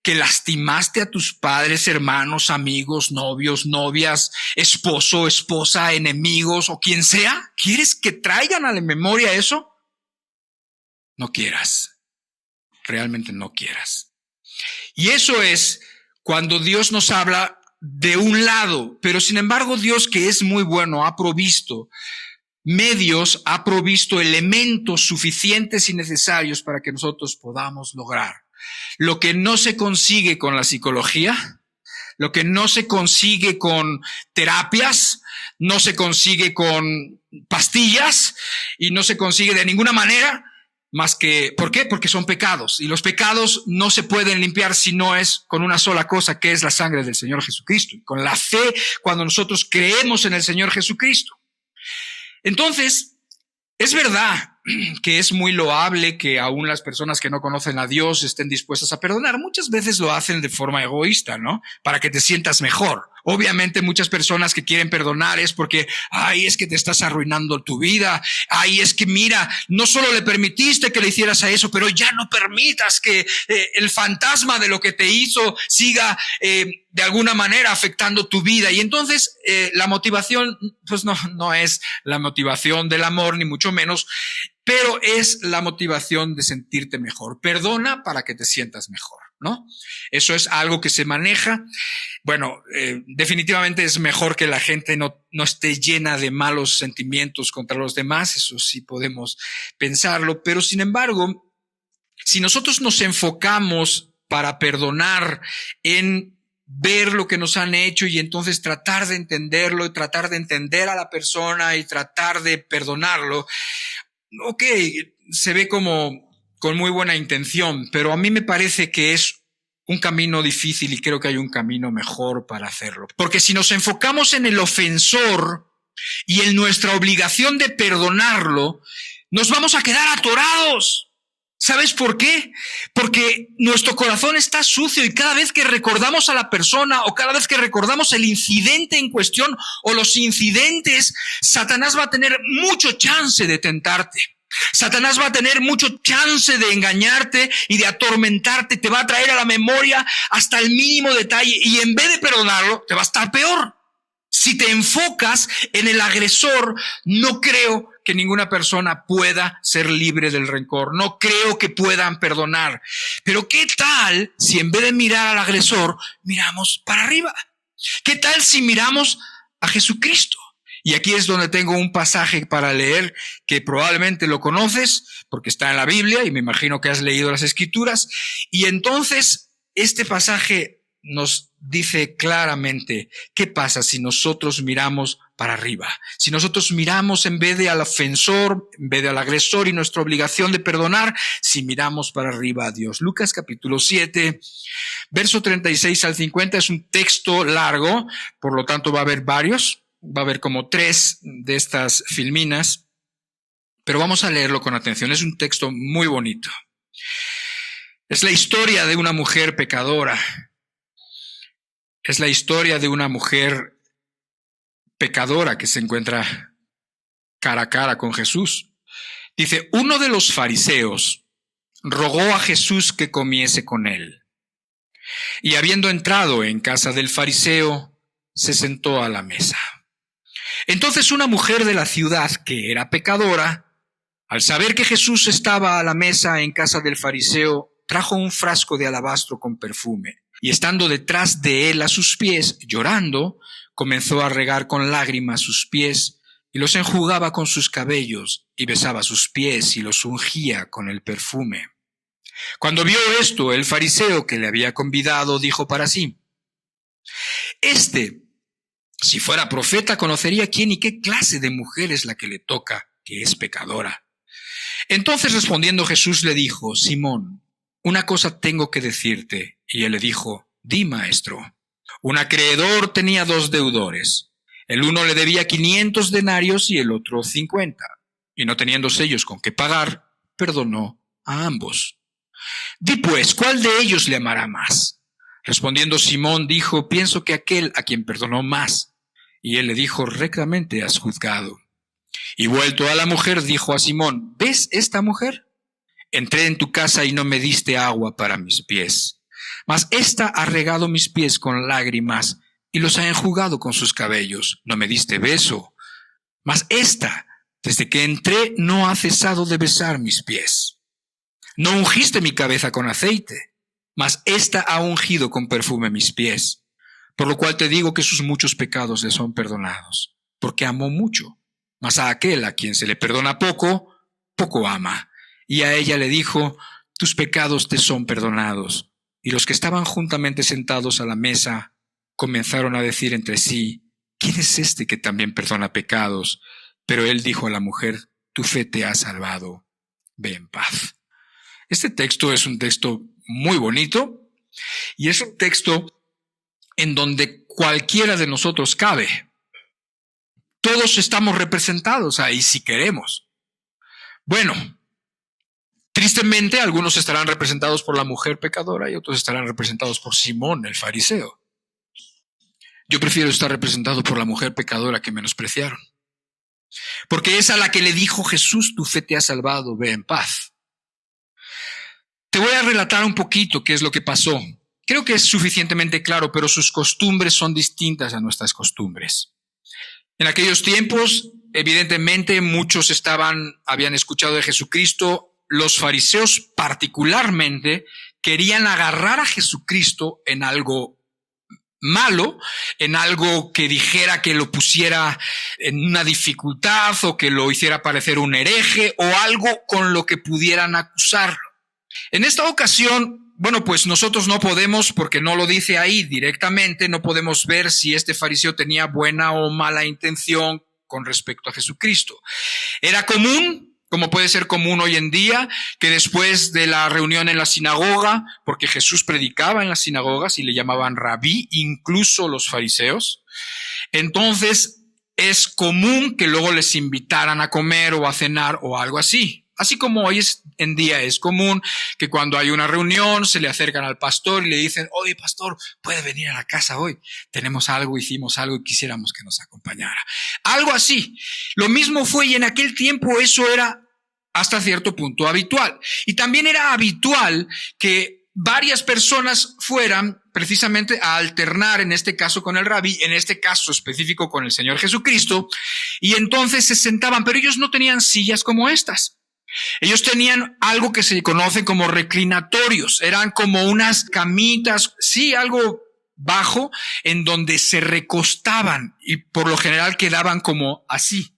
que lastimaste a tus padres, hermanos, amigos, novios, novias, esposo, esposa, enemigos o quien sea? ¿Quieres que traigan a la memoria eso? No quieras. Realmente no quieras. Y eso es cuando Dios nos habla de un lado, pero sin embargo Dios, que es muy bueno, ha provisto medios, ha provisto elementos suficientes y necesarios para que nosotros podamos lograr lo que no se consigue con la psicología, lo que no se consigue con terapias, no se consigue con pastillas y no se consigue de ninguna manera más que, ¿por qué? Porque son pecados, y los pecados no se pueden limpiar si no es con una sola cosa, que es la sangre del Señor Jesucristo, y con la fe cuando nosotros creemos en el Señor Jesucristo. Entonces, es verdad que es muy loable que aún las personas que no conocen a Dios estén dispuestas a perdonar. Muchas veces lo hacen de forma egoísta, ¿no? Para que te sientas mejor. Obviamente muchas personas que quieren perdonar es porque, ay, es que te estás arruinando tu vida. Ay, es que mira, no solo le permitiste que le hicieras a eso, pero ya no permitas que el fantasma de lo que te hizo siga de alguna manera afectando tu vida. Y entonces la motivación, pues no es la motivación del amor, ni mucho menos, pero es la motivación de sentirte mejor. Perdona para que te sientas mejor, ¿no? Eso es algo que se maneja. Bueno, definitivamente es mejor que la gente no esté llena de malos sentimientos contra los demás. Eso sí podemos pensarlo. Pero sin embargo, si nosotros nos enfocamos para perdonar en ver lo que nos han hecho y entonces tratar de entenderlo y tratar de entender a la persona y tratar de perdonarlo, ok, se ve como con muy buena intención, pero a mí me parece que es un camino difícil y creo que hay un camino mejor para hacerlo. Porque si nos enfocamos en el ofensor y en nuestra obligación de perdonarlo, nos vamos a quedar atorados. ¿Sabes por qué? Porque nuestro corazón está sucio y cada vez que recordamos a la persona o cada vez que recordamos el incidente en cuestión o los incidentes, Satanás va a tener mucho chance de tentarte. Satanás va a tener mucho chance de engañarte y de atormentarte. Te va a traer a la memoria hasta el mínimo detalle y en vez de perdonarlo, te va a estar peor. Si te enfocas en el agresor, no creo que ninguna persona pueda ser libre del rencor. No creo que puedan perdonar. Pero ¿qué tal si en vez de mirar al agresor, miramos para arriba? ¿Qué tal si miramos a Jesucristo? Y aquí es donde tengo un pasaje para leer que probablemente lo conoces porque está en la Biblia y me imagino que has leído las Escrituras. Y entonces este pasaje nos dice claramente qué pasa si nosotros miramos para arriba. Si nosotros miramos en vez de al ofensor, en vez de al agresor y nuestra obligación de perdonar, si miramos para arriba a Dios. Lucas capítulo 7, verso 36 al 50 es un texto largo, por lo tanto va a haber varios, va a haber como 3 de estas filminas, pero vamos a leerlo con atención. Es un texto muy bonito. Es la historia de una mujer pecadora. Es la historia de una mujer pecadora que se encuentra cara a cara con Jesús. Dice, uno de los fariseos rogó a Jesús que comiese con él. Y habiendo entrado en casa del fariseo, se sentó a la mesa. Entonces una mujer de la ciudad, que era pecadora, al saber que Jesús estaba a la mesa en casa del fariseo, trajo un frasco de alabastro con perfume. Y estando detrás de él a sus pies, llorando, comenzó a regar con lágrimas sus pies y los enjugaba con sus cabellos y besaba sus pies y los ungía con el perfume. Cuando vio esto, el fariseo que le había convidado dijo para sí, si fuera profeta, conocería quién y qué clase de mujer es la que le toca, que es pecadora. Entonces respondiendo Jesús le dijo, Simón, una cosa tengo que decirte. Y él le dijo, di, maestro. Un acreedor tenía 2 deudores. El uno le debía 500 denarios y el otro 50. Y no teniendo ellos con qué pagar, perdonó a ambos. Di pues, ¿cuál de ellos le amará más? Respondiendo Simón dijo, pienso que aquel a quien perdonó más. Y él le dijo, rectamente has juzgado. Y vuelto a la mujer, dijo a Simón, ¿ves esta mujer? Entré en tu casa y no me diste agua para mis pies, mas ésta ha regado mis pies con lágrimas y los ha enjugado con sus cabellos. No me diste beso, mas ésta, desde que entré, no ha cesado de besar mis pies. No ungiste mi cabeza con aceite, mas ésta ha ungido con perfume mis pies. Por lo cual te digo que sus muchos pecados le son perdonados, porque amó mucho. Mas a aquel a quien se le perdona poco, poco ama. Y a ella le dijo, tus pecados te son perdonados. Y los que estaban juntamente sentados a la mesa comenzaron a decir entre sí, ¿quién es este que también perdona pecados? Pero él dijo a la mujer, tu fe te ha salvado, ve en paz. Este texto es un texto muy bonito y es un texto en donde cualquiera de nosotros cabe. Todos estamos representados ahí si queremos. Bueno, tristemente, algunos estarán representados por la mujer pecadora y otros estarán representados por Simón, el fariseo. Yo prefiero estar representado por la mujer pecadora que menospreciaron. Porque es a la que le dijo Jesús, tu fe te ha salvado, ve en paz. Te voy a relatar un poquito qué es lo que pasó. Creo que es suficientemente claro, pero sus costumbres son distintas a nuestras costumbres. En aquellos tiempos, evidentemente, muchos habían escuchado de Jesucristo. Los fariseos particularmente querían agarrar a Jesucristo en algo malo, en algo que dijera que lo pusiera en una dificultad o que lo hiciera parecer un hereje o algo con lo que pudieran acusarlo. En esta ocasión, bueno, pues nosotros no podemos, porque no lo dice ahí directamente, no podemos ver si este fariseo tenía buena o mala intención con respecto a Jesucristo. Era común, como puede ser común hoy en día, que después de la reunión en la sinagoga, porque Jesús predicaba en las sinagogas y le llamaban rabí, incluso los fariseos, entonces es común que luego les invitaran a comer o a cenar o algo así. Así como hoy en día es común que cuando hay una reunión se le acercan al pastor y le dicen, oye pastor, ¿puede venir a la casa hoy? Tenemos algo, hicimos algo y quisiéramos que nos acompañara. Algo así. Lo mismo fue, y en aquel tiempo eso era hasta cierto punto habitual. Y también era habitual que varias personas fueran precisamente a alternar, en este caso con el rabí, en este caso específico con el Señor Jesucristo, y entonces se sentaban, pero ellos no tenían sillas como estas. Ellos tenían algo que se conoce como reclinatorios, eran como unas camitas, sí, algo bajo, en donde se recostaban y por lo general quedaban como así,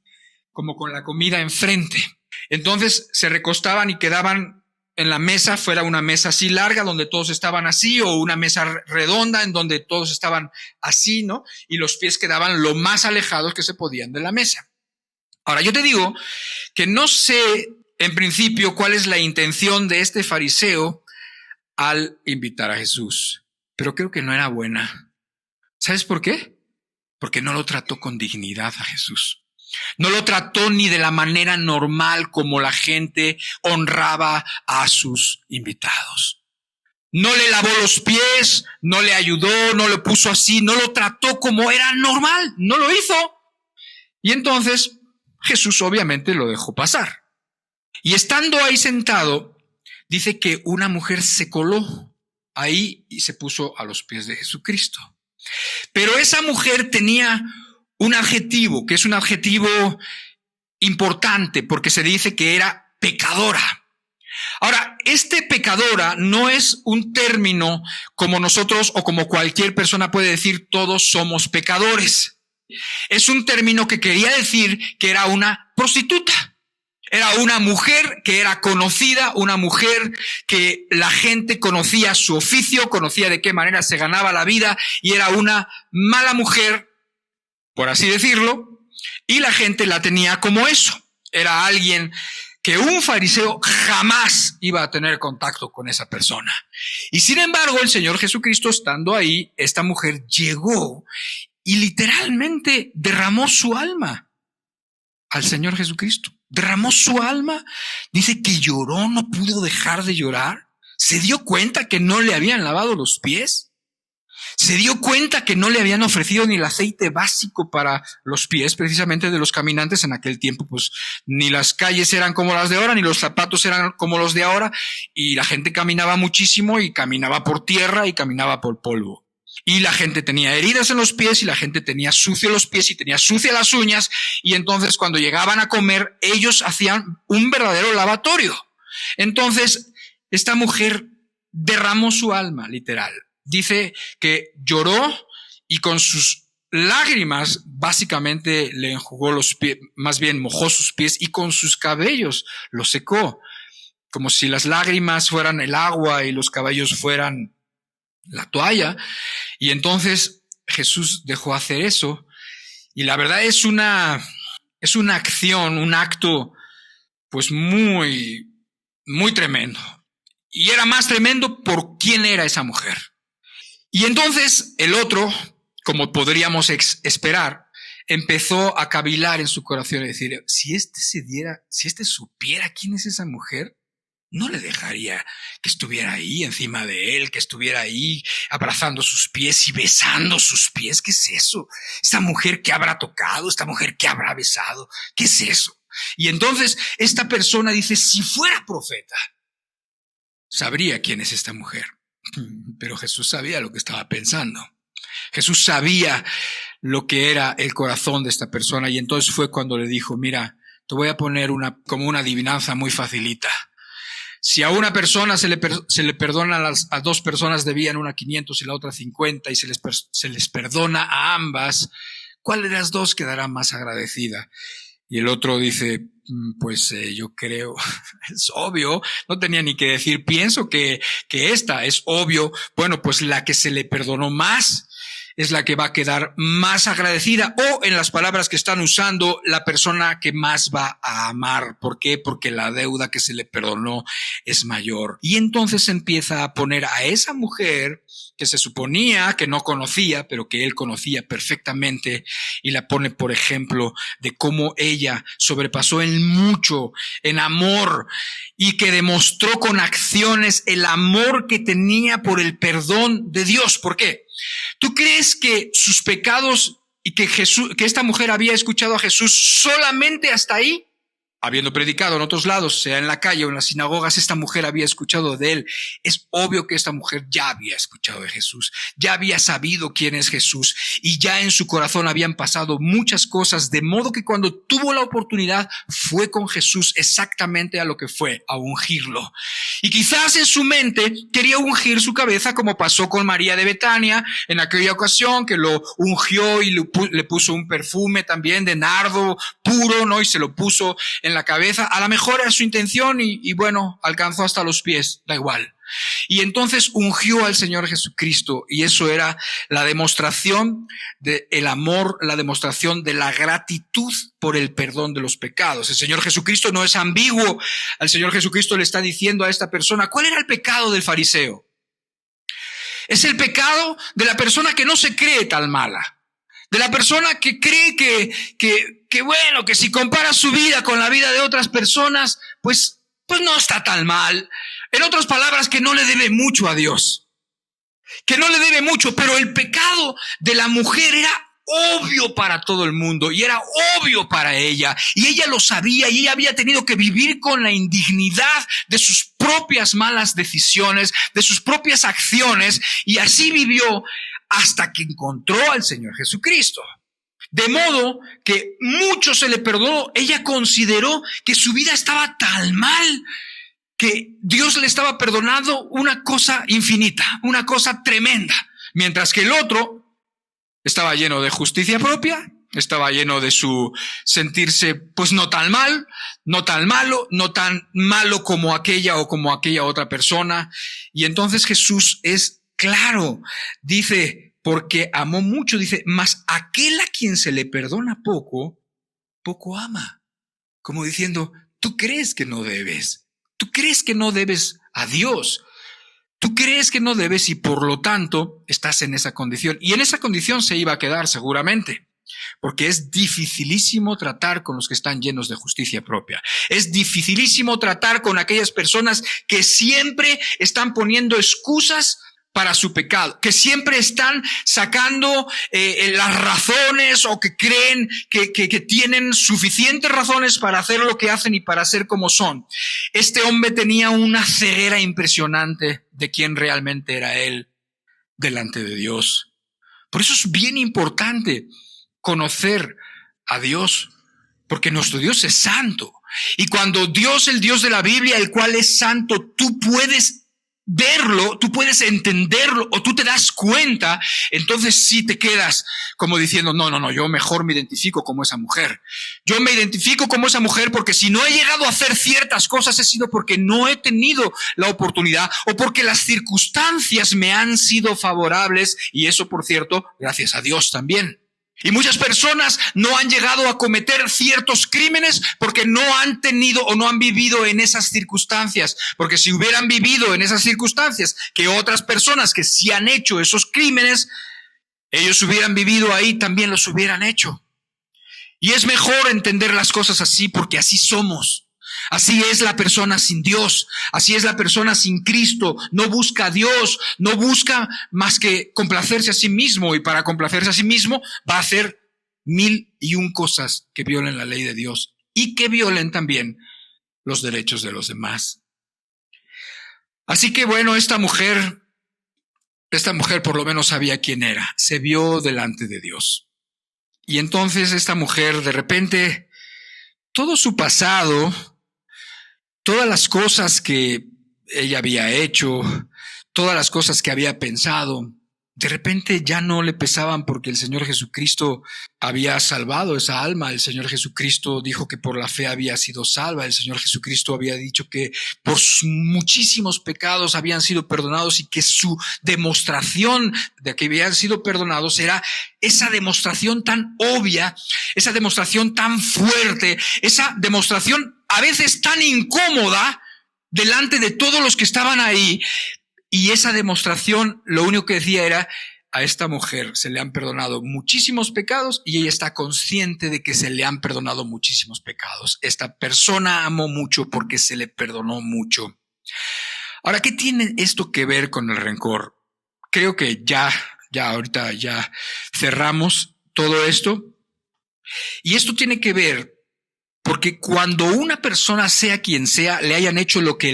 como con la comida enfrente. Entonces se recostaban y quedaban en la mesa, fuera una mesa así larga donde todos estaban así, o una mesa redonda en donde todos estaban así, ¿no? Y los pies quedaban lo más alejados que se podían de la mesa. Ahora, yo te digo que no sé en principio cuál es la intención de este fariseo al invitar a Jesús, pero creo que no era buena. ¿Sabes por qué? Porque no lo trató con dignidad a Jesús. No lo trató ni de la manera normal como la gente honraba a sus invitados. No le lavó los pies, no le ayudó, no lo puso así, no lo trató como era normal, no lo hizo. Y entonces Jesús obviamente lo dejó pasar. Y estando ahí sentado, dice que una mujer se coló ahí y se puso a los pies de Jesucristo. Pero esa mujer tenía un adjetivo, que es un adjetivo importante, porque se dice que era pecadora. Ahora, este pecadora no es un término como nosotros o como cualquier persona puede decir todos somos pecadores. Es un término que quería decir que era una prostituta. Era una mujer que era conocida, una mujer que la gente conocía su oficio, conocía de qué manera se ganaba la vida, y era una mala mujer, por así decirlo, y la gente la tenía como eso. Era alguien que un fariseo jamás iba a tener contacto con esa persona. Y sin embargo, el Señor Jesucristo, estando ahí, esta mujer llegó y literalmente derramó su alma al Señor Jesucristo. Derramó su alma, dice que lloró, no pudo dejar de llorar. Se dio cuenta que no le habían lavado los pies. Se dio cuenta que no le habían ofrecido ni el aceite básico para los pies, precisamente de los caminantes en aquel tiempo, pues ni las calles eran como las de ahora, ni los zapatos eran como los de ahora, y la gente caminaba muchísimo y caminaba por tierra y caminaba por polvo. Y la gente tenía heridas en los pies y la gente tenía sucio los pies y tenía sucias las uñas, y entonces cuando llegaban a comer ellos hacían un verdadero lavatorio. Entonces esta mujer derramó su alma, literal. Dice que lloró y con sus lágrimas básicamente le enjugó los pies, más bien mojó sus pies, y con sus cabellos los secó, como si las lágrimas fueran el agua y los cabellos fueran la toalla. Y entonces Jesús dejó hacer eso, y la verdad es una acción, un acto pues muy tremendo, y era más tremendo por quién era esa mujer. Y entonces el otro, como podríamos esperar, empezó a cavilar en su corazón y decir, si este supiera quién es esa mujer, no le dejaría que estuviera ahí encima de él, que estuviera ahí abrazando sus pies y besando sus pies. ¿Qué es eso? Esta mujer que habrá tocado, esta mujer que habrá besado, ¿qué es eso? Y entonces esta persona dice, si fuera profeta, sabría quién es esta mujer. Pero Jesús sabía lo que estaba pensando. Jesús sabía lo que era el corazón de esta persona, y entonces fue cuando le dijo: mira, te voy a poner como una adivinanza muy facilita. Si a una persona se le perdona, a dos personas debían una 500 y la otra 50, y se les perdona a ambas, ¿cuál de las dos quedará más agradecida? Y el otro dice: pues yo creo, es obvio, no tenía ni que decir, pienso que esta es obvio. Bueno, pues la que se le perdonó más es la que va a quedar más agradecida, o en las palabras que están usando, la persona que más va a amar. ¿Por qué? Porque la deuda que se le perdonó es mayor. Y entonces empieza a poner a esa mujer que se suponía que no conocía, pero que él conocía perfectamente, y la pone por ejemplo de cómo ella sobrepasó en mucho, en amor, y que demostró con acciones el amor que tenía por el perdón de Dios. ¿Por qué? ¿Tú crees que sus pecados y que esta mujer había escuchado a Jesús solamente hasta ahí? Habiendo predicado en otros lados, sea en la calle o en las sinagogas, esta mujer había escuchado de él. Es obvio que esta mujer ya había escuchado de Jesús, ya había sabido quién es Jesús, y ya en su corazón habían pasado muchas cosas, de modo que cuando tuvo la oportunidad fue con Jesús exactamente a lo que fue, a ungirlo. Y quizás en su mente quería ungir su cabeza, como pasó con María de Betania en aquella ocasión, que lo ungió y le puso un perfume también de nardo puro, ¿no? Y se lo puso en la cabeza. A lo mejor era su intención, y bueno, alcanzó hasta los pies, da igual. Y entonces ungió al Señor Jesucristo, y eso era la demostración del amor, la demostración de la gratitud por el perdón de los pecados. El Señor Jesucristo no es ambiguo. Al Señor Jesucristo le está diciendo a esta persona: ¿cuál era el pecado del fariseo? Es el pecado de la persona que no se cree tan mala, de la persona que cree que bueno, que si compara su vida con la vida de otras personas, pues no está tan mal. En otras palabras, que no le debe mucho a Dios, que no le debe mucho. Pero el pecado de la mujer era obvio para todo el mundo, y era obvio para ella, y ella lo sabía, y ella había tenido que vivir con la indignidad de sus propias malas decisiones, de sus propias acciones, y así vivió hasta que encontró al Señor Jesucristo. De modo que mucho se le perdonó. Ella consideró que su vida estaba tan mal que Dios le estaba perdonando una cosa infinita, una cosa tremenda, mientras que el otro estaba lleno de justicia propia, estaba lleno de su sentirse pues no tan mal, no tan malo, no tan malo como aquella o como aquella otra persona. Y entonces Jesús es claro, dice: porque amó mucho, dice, mas aquel a quien se le perdona poco, poco ama. Como diciendo: tú crees que no debes, tú crees que no debes a Dios, tú crees que no debes, y por lo tanto estás en esa condición. Y en esa condición se iba a quedar seguramente, porque es dificilísimo tratar con los que están llenos de justicia propia. Es dificilísimo tratar con aquellas personas que siempre están poniendo excusas para su pecado, que siempre están sacando las razones, o que creen que tienen suficientes razones para hacer lo que hacen y para ser como son. Este hombre tenía una ceguera impresionante de quién realmente era él delante de Dios. Por eso es bien importante conocer a Dios, porque nuestro Dios es santo. Y cuando Dios, el Dios de la Biblia, el cual es santo, tú puedes verlo, tú puedes entenderlo, o tú te das cuenta, entonces sí te quedas como diciendo: no, yo mejor me identifico como esa mujer. Yo me identifico como esa mujer porque si no he llegado a hacer ciertas cosas, he sido porque no he tenido la oportunidad, o porque las circunstancias me han sido favorables, y eso, por cierto, gracias a Dios también. Y muchas personas no han llegado a cometer ciertos crímenes porque no han tenido o no han vivido en esas circunstancias. Porque si hubieran vivido en esas circunstancias que otras personas que sí han hecho esos crímenes, ellos hubieran vivido ahí, también los hubieran hecho. Y es mejor entender las cosas así, porque así somos. Así es la persona sin Dios, así es la persona sin Cristo. No busca a Dios, no busca más que complacerse a sí mismo, y para complacerse a sí mismo va a hacer 1001 cosas que violen la ley de Dios y que violen también los derechos de los demás. Así que bueno, esta mujer esta mujer por lo menos sabía quién era, se vio delante de Dios. Y entonces esta mujer de repente, todo su pasado, todas las cosas que ella había hecho, todas las cosas que había pensado, de repente ya no le pesaban porque el Señor Jesucristo había salvado esa alma. El Señor Jesucristo dijo que por la fe había sido salva. El Señor Jesucristo había dicho que por sus muchísimos pecados habían sido perdonados y que su demostración de que habían sido perdonados era esa demostración tan obvia, esa demostración tan fuerte, esa demostración a veces tan incómoda delante de todos los que estaban ahí. Y esa demostración lo único que decía era: a esta mujer se le han perdonado muchísimos pecados y ella está consciente de que se le han perdonado muchísimos pecados. Esta persona amó mucho porque se le perdonó mucho. Ahora, ¿qué tiene esto que ver con el rencor? Creo que ahorita ya cerramos todo esto. Y esto tiene que ver porque cuando una persona, sea quien sea, le hayan hecho lo que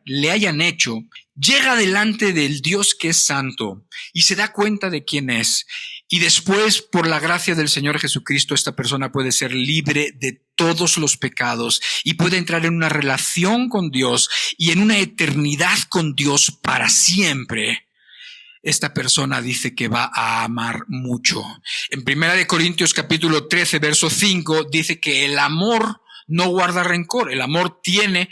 le hayan hecho, llega delante del Dios que es santo y se da cuenta de quién es. Y después, por la gracia del Señor Jesucristo, esta persona puede ser libre de todos los pecados y puede entrar en una relación con Dios y en una eternidad con Dios para siempre. Esta persona dice que va a amar mucho. En 1 Corintios capítulo 13, verso 5, dice que el amor no guarda rencor. El amor tiene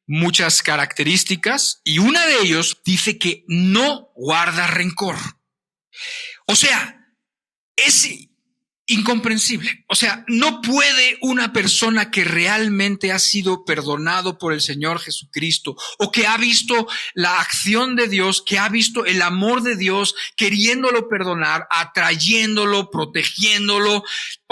muchas características y una de ellos dice que no guarda rencor. O sea, es incomprensible. O sea, no puede una persona que realmente ha sido perdonado por el Señor Jesucristo o que ha visto la acción de Dios, que ha visto el amor de Dios queriéndolo perdonar, atrayéndolo, protegiéndolo,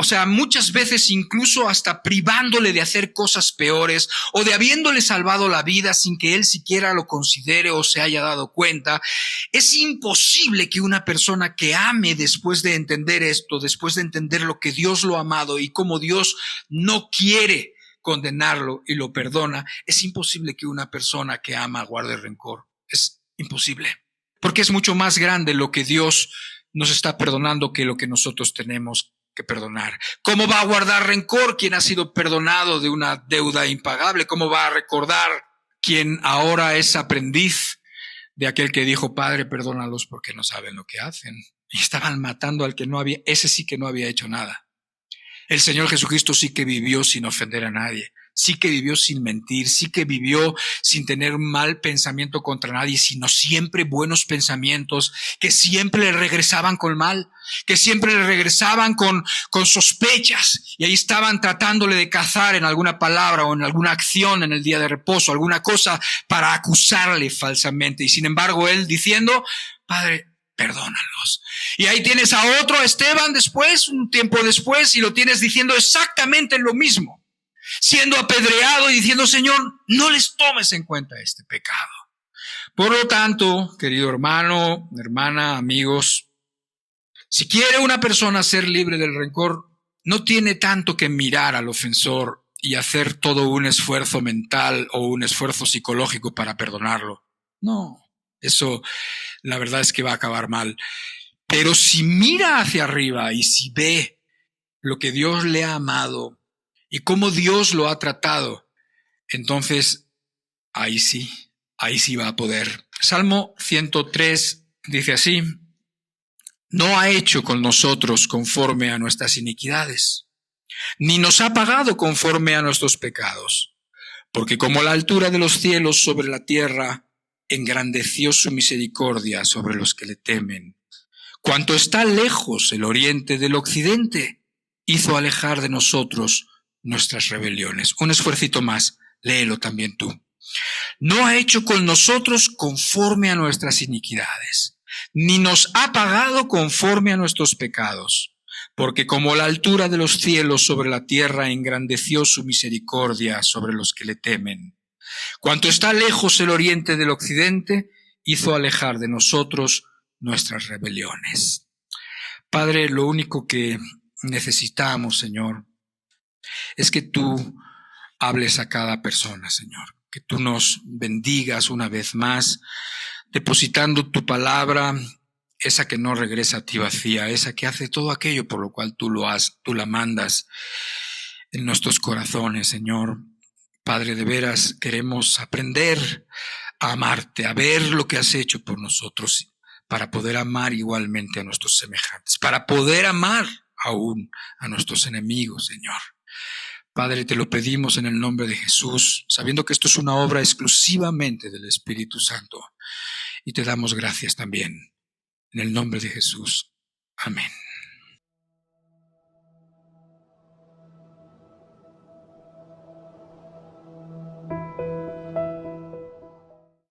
o sea, muchas veces incluso hasta privándole de hacer cosas peores o de habiéndole salvado la vida sin que él siquiera lo considere o se haya dado cuenta. Es imposible que una persona que ame después de entender esto, después de entender lo que Dios lo ha amado y cómo Dios no quiere condenarlo y lo perdona, es imposible que una persona que ama guarde rencor. Es imposible. Porque es mucho más grande lo que Dios nos está perdonando que lo que nosotros tenemos que perdonar. ¿Cómo va a guardar rencor quien ha sido perdonado de una deuda impagable? ¿Cómo va a recordar quien ahora es aprendiz de aquel que dijo: Padre, perdónalos porque no saben lo que hacen? Y estaban matando al que no había, ese sí que no había hecho nada. El Señor Jesucristo sí que vivió sin ofender a nadie, sí que vivió sin mentir, sí que vivió sin tener mal pensamiento contra nadie, sino siempre buenos pensamientos que siempre le regresaban con mal, que siempre le regresaban con sospechas, y ahí estaban tratándole de cazar en alguna palabra o en alguna acción en el día de reposo, alguna cosa para acusarle falsamente. Y sin embargo él diciendo: Padre, perdónalos. Y ahí tienes a otro Esteban después, un tiempo después, y lo tienes diciendo exactamente lo mismo, siendo apedreado y diciendo: Señor, no les tomes en cuenta este pecado. Por lo tanto, querido hermano, hermana, amigos, si quiere una persona ser libre del rencor, no tiene tanto que mirar al ofensor y hacer todo un esfuerzo mental o un esfuerzo psicológico para perdonarlo. No, eso la verdad es que va a acabar mal. Pero si mira hacia arriba y si ve lo que Dios le ha amado y cómo Dios lo ha tratado, entonces ahí sí va a poder. Salmo 103 dice así: no ha hecho con nosotros conforme a nuestras iniquidades, ni nos ha pagado conforme a nuestros pecados, porque como la altura de los cielos sobre la tierra, engrandeció su misericordia sobre los que le temen. Cuanto está lejos el oriente del occidente, hizo alejar de nosotros nuestras rebeliones. Un esfuercito más, léelo también tú. No ha hecho con nosotros conforme a nuestras iniquidades, ni nos ha pagado conforme a nuestros pecados, porque como la altura de los cielos sobre la tierra, engrandeció su misericordia sobre los que le temen. Cuanto está lejos el oriente del occidente, hizo alejar de nosotros nuestras rebeliones. Padre, lo único que necesitamos, Señor, es que tú hables a cada persona, Señor, que tú nos bendigas una vez más, depositando tu palabra esa que no regresa a ti vacía, esa que hace todo aquello por lo cual tú la mandas en nuestros corazones, Señor. Padre, de veras queremos aprender a amarte, a ver lo que has hecho por nosotros, para poder amar igualmente a nuestros semejantes, para poder amar aún a nuestros enemigos, Señor. Padre, te lo pedimos en el nombre de Jesús, sabiendo que esto es una obra exclusivamente del Espíritu Santo, y te damos gracias también. En el nombre de Jesús. Amén.